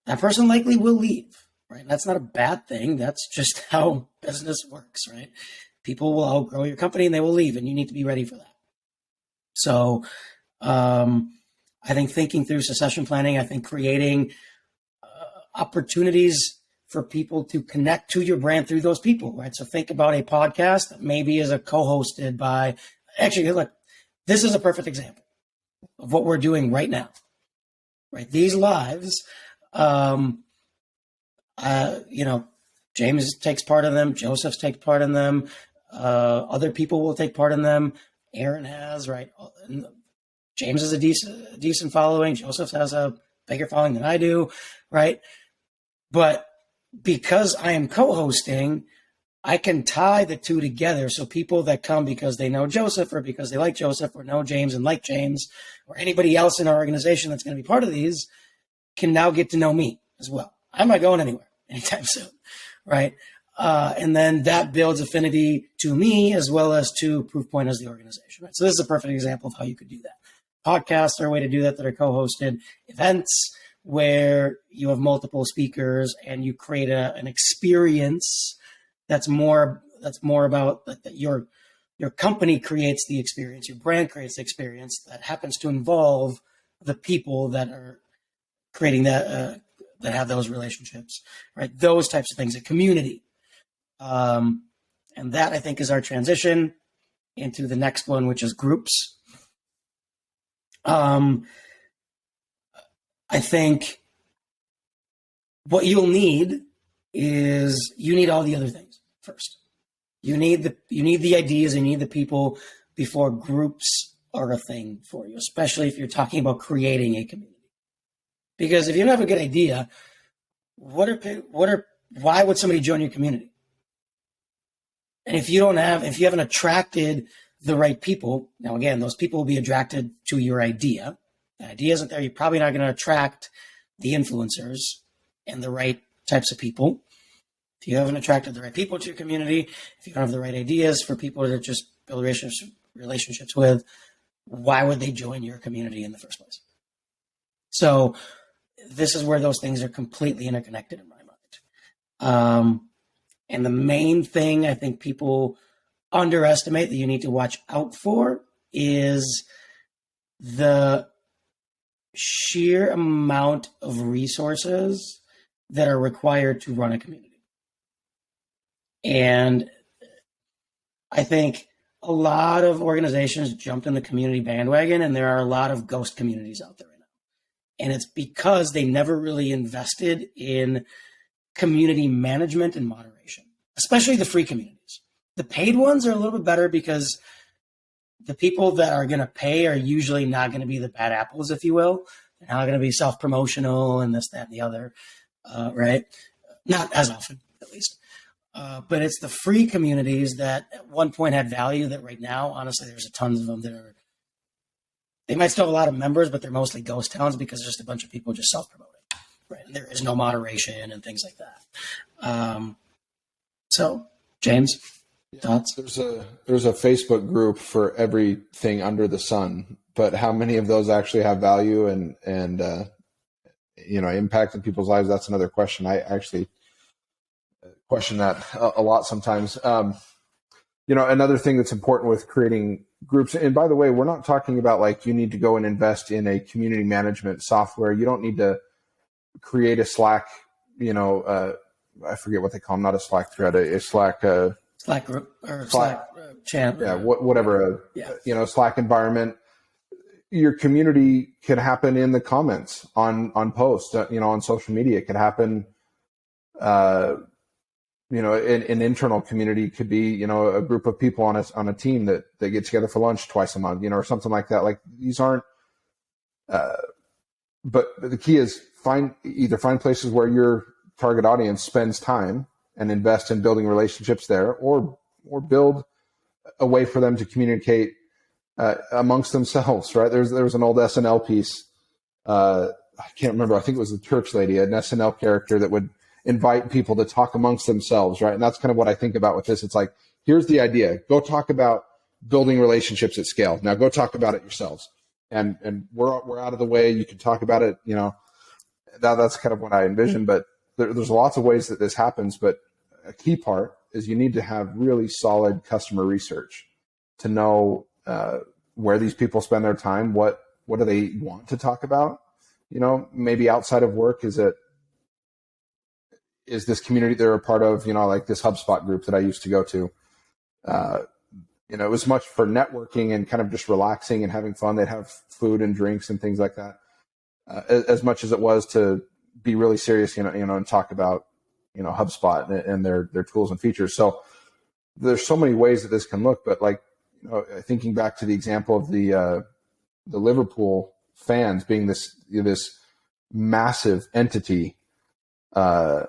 A: that person likely will leave. Right? That's not a bad thing. That's just how business works, right? People will outgrow your company and they will leave, and you need to be ready for that. So I think thinking through succession planning, I think creating opportunities for people to connect to your brand through those people, right? So think about a podcast that maybe is co-hosted by, actually, look, this is a perfect example of what we're doing right now, right? These lives, James takes part in them. Joseph takes part in them. Other people will take part in them. Aaron has, right? James has a decent following. Joseph has a bigger following than I do, right? But because I am co-hosting, I can tie the two together. So people that come because they know Joseph or because they like Joseph or know James and like James or anybody else in our organization that's going to be part of these can now get to know me as well. I'm not going anywhere anytime soon, right? And then that builds affinity to me as well as to Proofpoint as the organization, right? So this is a perfect example of how you could do that. Podcasts are a way to do that are co-hosted. Events, where you have multiple speakers and you create an experience that's more about that your company creates the experience, your brand creates the experience that happens to involve the people that are creating that have those relationships, right? Those types of things, a community. And that, I think, is our transition into the next one, which is groups. I think what you'll need is you need all the other things first. You need the ideas, you need the people before groups are a thing for you, especially if you're talking about creating a community. Because if you don't have a good idea, why would somebody join your community? And if you haven't attracted the right people, now again, those people will be attracted to your idea. The idea isn't there, you're probably not going to attract the influencers and the right types of people. If you haven't attracted the right people to your community, if you don't have the right ideas for people to just build relationships with, why would they join your community in the first place? So this is where those things are completely interconnected in my mind. And the main thing I think people underestimate that you need to watch out for is the sheer amount of resources that are required to run a community. And I think a lot of organizations jumped in the community bandwagon, and there are a lot of ghost communities out there right now. And it's because they never really invested in community management and moderation, especially the free communities. The paid ones are a little bit better because the people that are going to pay are usually not going to be the bad apples, if you will. They're not going to be self-promotional and this, that, and the other, right? Not as often, at least. But it's the free communities that at one point had value that right now, honestly, there's a tons of them that they might still have a lot of members, but they're mostly ghost towns because there's just a bunch of people just self-promoting. Right. There is no moderation and things like that. So, James, thoughts?
B: There's a Facebook group for everything under the sun, but how many of those actually have value and impact in people's lives? That's another question. I actually question that a lot sometimes. Another thing that's important with creating groups, and by the way, we're not talking about like you need to go and invest in a community management software. You don't need to create a Slack, I forget what they call them, not a Slack thread, a Slack
A: Slack group or Slack channel.
B: Yeah, whatever. Slack environment. Your community could happen in the comments on posts. On social media, it could happen. An internal community could be a group of people on a team that get together for lunch twice a month, or something like that. Like these aren't. But the key is find places where your target audience spends time and invest in building relationships there, or build a way for them to communicate amongst themselves. Right? There was an old SNL piece. I can't remember. I think it was the church lady, an SNL character that would invite people to talk amongst themselves. Right? And that's kind of what I think about with this. It's like, here's the idea. Go talk about building relationships at scale. Now go talk about it yourselves. And we're out of the way. You can talk about it. That's kind of what I envision. But there's lots of ways that this happens. But a key part is you need to have really solid customer research to know where these people spend their time. What do they want to talk about? Maybe outside of work, is this community they're a part of? Like this HubSpot group that I used to go to. It was much for networking and kind of just relaxing and having fun. They'd have food and drinks and things like that, as much as it was to be really serious, and talk about, HubSpot and their tools and features. So there's so many ways that this can look, but like, thinking back to the example of the Liverpool fans being this massive entity, how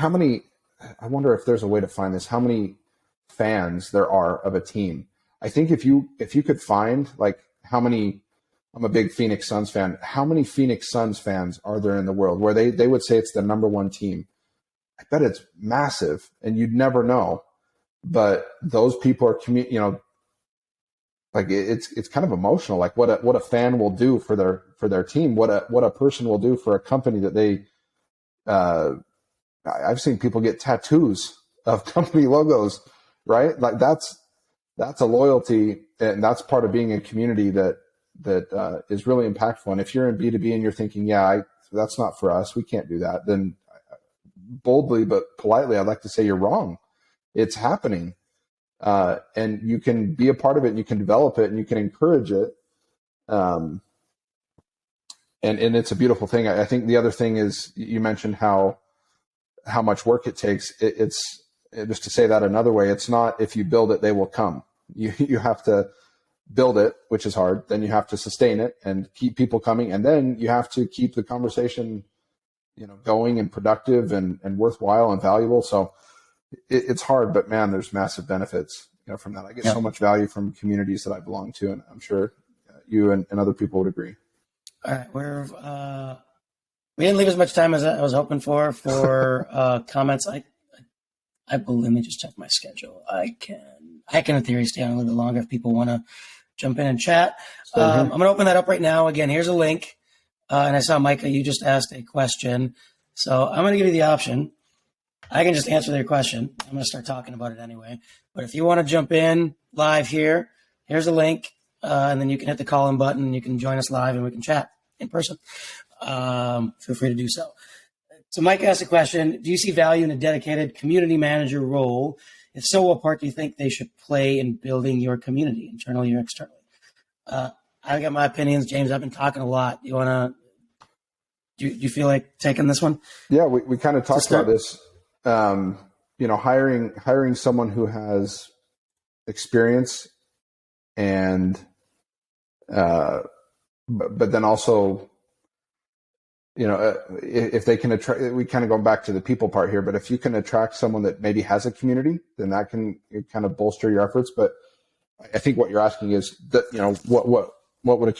B: many? I wonder if there's a way to find this. How many fans there are of a team? I think if you could find like how many, I'm a big Phoenix Suns fan. How many Phoenix Suns fans are there in the world where they would say it's the number one team? I bet it's massive, and you'd never know. But those people are like it's kind of emotional, like what a fan will do for their team, what a person will do for a company that they, I've seen people get tattoos of company logos, right? Like that's a loyalty, and that's part of being a community that is really impactful. And if you're in B2B and you're thinking, that's not for us, we can't do that, then boldly but politely, I'd like to say you're wrong. It's happening. And you can be a part of it, and you can develop it, and you can encourage it. And it's a beautiful thing. I think the other thing is, you mentioned how much work it takes. It's just to say that another way. It's not, if you build it, they will come. You have to build it, which is hard. Then you have to sustain it and keep people coming. And then you have to keep the conversation, going and productive and worthwhile and valuable. So it's hard, but man, there's massive benefits, from that. I get so much value from communities that I belong to, and I'm sure you and other people would agree.
A: All right, we didn't leave as much time as I was hoping for comments. I let me just check my schedule. I can in theory stay on a little bit longer if people want to jump in and chat. I'm going to open that up right now. Again, here's a link, and I saw Micah, you just asked a question, so I'm going to give you the option. I can just answer your question. I'm going to start talking about it anyway. But if you want to jump in live here, here's a link, and then you can hit the call-in button, and you can join us live, and we can chat in person. Feel free to do so. So Mike asked a question, do you see value in a dedicated community manager role? If so, what part do you think they should play in building your community, internally or externally? I got my opinions. James, I've been talking a lot. You want to, do you feel like taking this one?
B: Yeah, we kind of talked about this. Hiring someone who has experience and, but then also, if they can attract, we kind of go back to the people part here, but if you can attract someone that maybe has a community, then that can kind of bolster your efforts. But I think what you're asking is that, what would a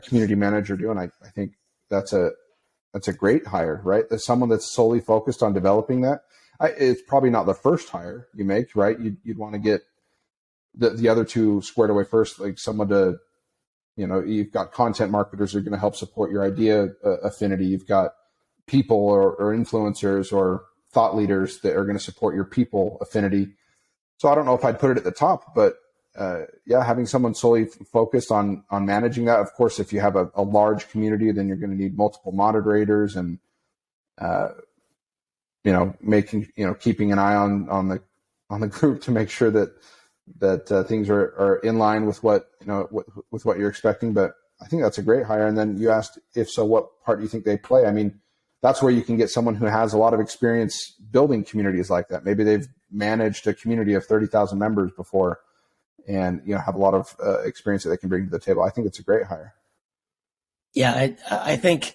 B: community manager do? And I think that's a great hire, right? There's someone that's solely focused on developing that. It's probably not the first hire you make, right? You'd want to get the other two squared away first, like someone to, you've got content marketers who are going to help support your idea affinity. You've got people or influencers or thought leaders that are going to support your people affinity. So I don't know if I'd put it at the top, but having someone solely focused on managing that. Of course, if you have a large community, then you're going to need multiple moderators and, keeping an eye on the group to make sure that things are in line with what you're expecting. But I think that's a great hire. And then you asked, if so, what part do you think they play? I mean, that's where you can get someone who has a lot of experience building communities like that. Maybe they've managed a community of 30,000 members before, and have a lot of experience that they can bring to the table. I think it's a great hire. Yeah,
A: I think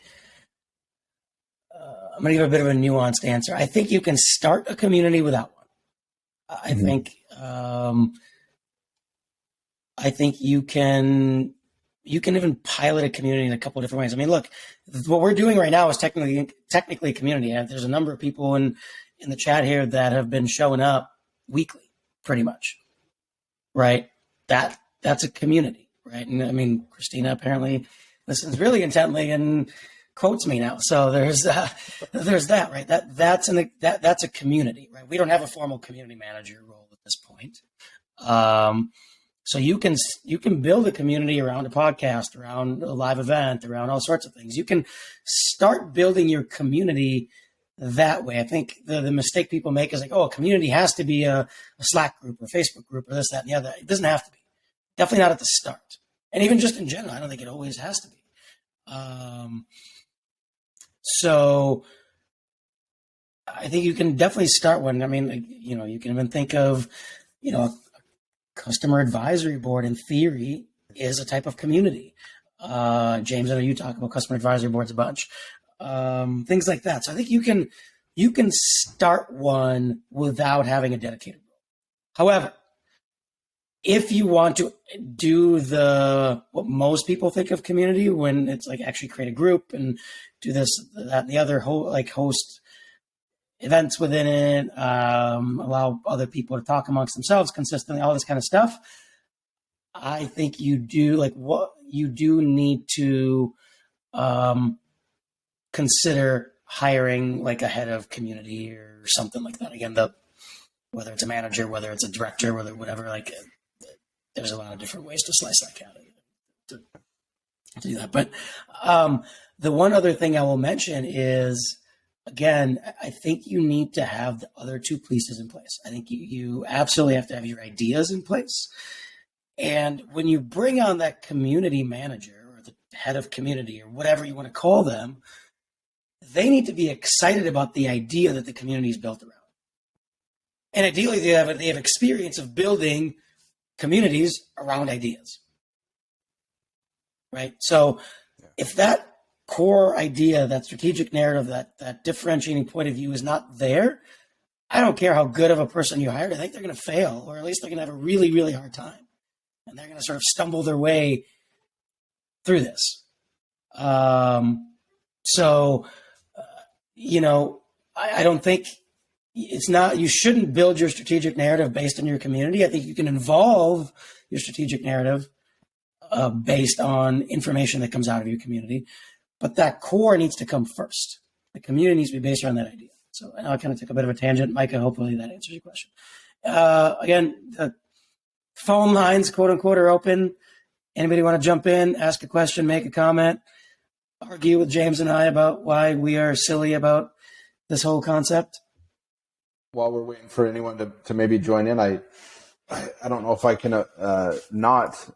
A: I'm going to give a bit of a nuanced answer. I think you can start a community without one. I think you can even pilot a community in a couple of different ways. I mean, look, what we're doing right now is technically a community. And there's a number of people in the chat here that have been showing up weekly, pretty much, right? That's a community, right? And I mean, Christina apparently listens really intently and quotes me now. So there's that, right? That's a community, right? We don't have a formal community manager role at this point. So you can build a community around a podcast, around a live event, around all sorts of things. You can start building your community that way. I think the mistake people make is like, a community has to be a Slack group or Facebook group or this, that, and the other. It doesn't have to be. Definitely not at the start. And even just in general, I don't think it always has to be. So I think you can definitely start one. I mean, you can even think of, a customer advisory board in theory is a type of community. James, I know you talk about customer advisory boards a bunch. Things like that. So I think you can start one without having a dedicated role. However, if you want to do what most people think of community when it's like actually create a group and do this, that, and the other, host events within it, allow other people to talk amongst themselves consistently, all this kind of stuff. I think you do need to consider hiring like a head of community or something like that. Again, whether it's a manager, whether it's a director, whatever, like there's a lot of different ways to slice that cat to do that. But the one other thing I will mention is, again, I think you need to have the other two pieces in place. I think you absolutely have to have your ideas in place. And when you bring on that community manager or the head of community or whatever you want to call them, they need to be excited about the idea that the community is built around. And ideally, they have experience of building communities around ideas. Right? So if that core idea, that strategic narrative, that differentiating point of view is not there, I don't care how good of a person you hired, I think they're going to fail, or at least they're going to have a really, really hard time. And they're going to sort of stumble their way through this. I don't think you shouldn't build your strategic narrative based on your community. I think you can involve your strategic narrative based on information that comes out of your community. But that core needs to come first. The community needs to be based around that idea. So I know I kind of took a bit of a tangent, Micah. Hopefully that answers your question. Again, the phone lines, quote unquote, are open. Anybody want to jump in, ask a question, make a comment, argue with James and I about why we are silly about this whole concept?
B: While we're waiting for anyone to maybe join in, I don't know if I can not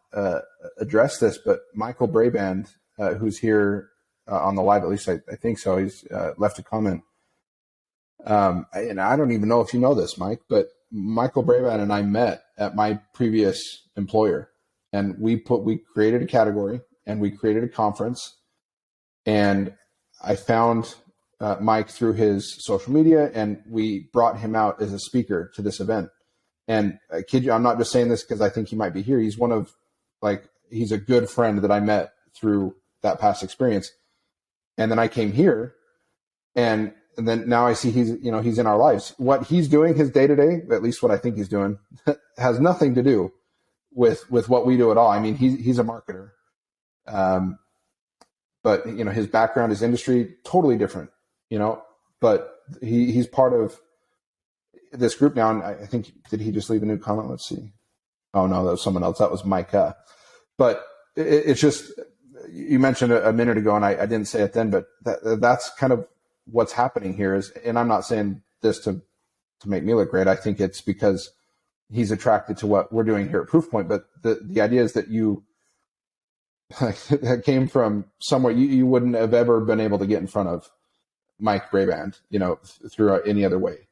B: address this, but Michael Braband, who's here on the live, at least I think so, he's left a comment. And I don't even know if you know this, Mike, but Michael Braband and I met at my previous employer, and we created a category and we created a conference, and I found Mike through his social media, and we brought him out as a speaker to this event. And I kid you, I'm not just saying this because I think he might be here. He's he's a good friend that I met through that past experience. And then I came here, and then now I see he's in our lives. What he's doing, his day to day, at least what I think he's doing, has nothing to do with what we do at all. I mean, he's a marketer, but his background, his industry, totally different. But he's part of this group now. And I think, did he just leave a new comment? Let's see. Oh no, that was someone else. That was Micah. But it's just, you mentioned a minute ago, and I didn't say it then, but that's kind of what's happening here is, and I'm not saying this to make me look great. I think it's because he's attracted to what we're doing here at Proofpoint. But the idea is that that came from somewhere you wouldn't have ever been able to get in front of Mike Braband, through any other way.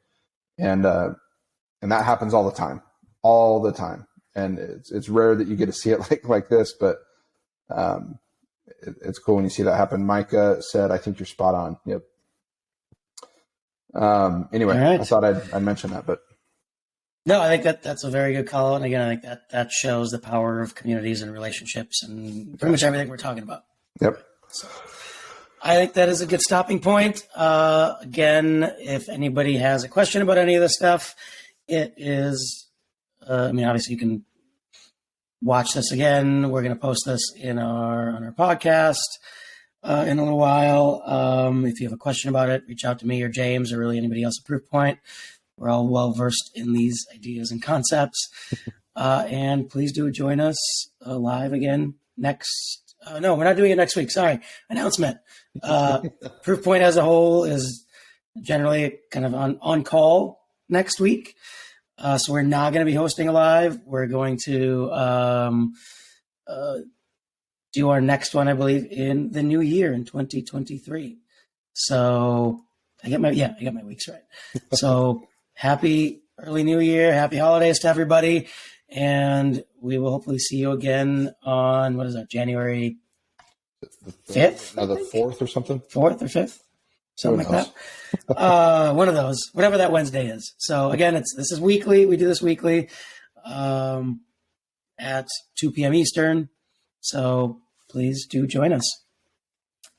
B: And that happens all the time. And it's rare that you get to see it like this, but it's cool when you see that happen. Micah said, I think you're spot on. Yep. Anyway, right. I thought I'd mention that, but
A: no, I think that's a very good call. And again, I think that shows the power of communities and relationships and pretty much everything we're talking about.
B: Yep.
A: So I think that is a good stopping point. Again, if anybody has a question about any of this stuff, it is, obviously you can watch this again. We're going to post this on our podcast in a little while. If you have a question about it, reach out to me or James or really anybody else at Proofpoint. We're all well-versed in these ideas and concepts. And please do join us live again next. No, we're not doing it next week. Sorry. Announcement. Proofpoint as a whole is generally kind of on call next week. So we're not going to be hosting a live. We're going to do our next one, I believe, in the new year in 2023. So I got my weeks right. So happy early new year. Happy holidays to everybody. And we will hopefully see you again on, what is that, January 5th?
B: The 4th or something?
A: 4th or 5th? Something like that. One of those, whatever that Wednesday is. So again, this is weekly. We do this weekly at 2 p.m. Eastern. So please do join us.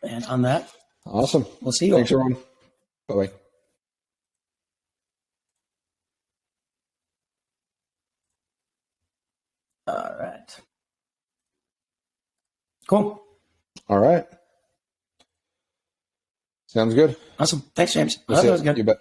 A: And on that,
B: awesome.
A: We'll see you.
B: Thanks, everyone. Bye-bye.
A: All right. Cool.
B: All right. Sounds good.
A: Awesome. Thanks, James. I
B: That's
A: thought that
B: it.
A: was good.
B: You bet.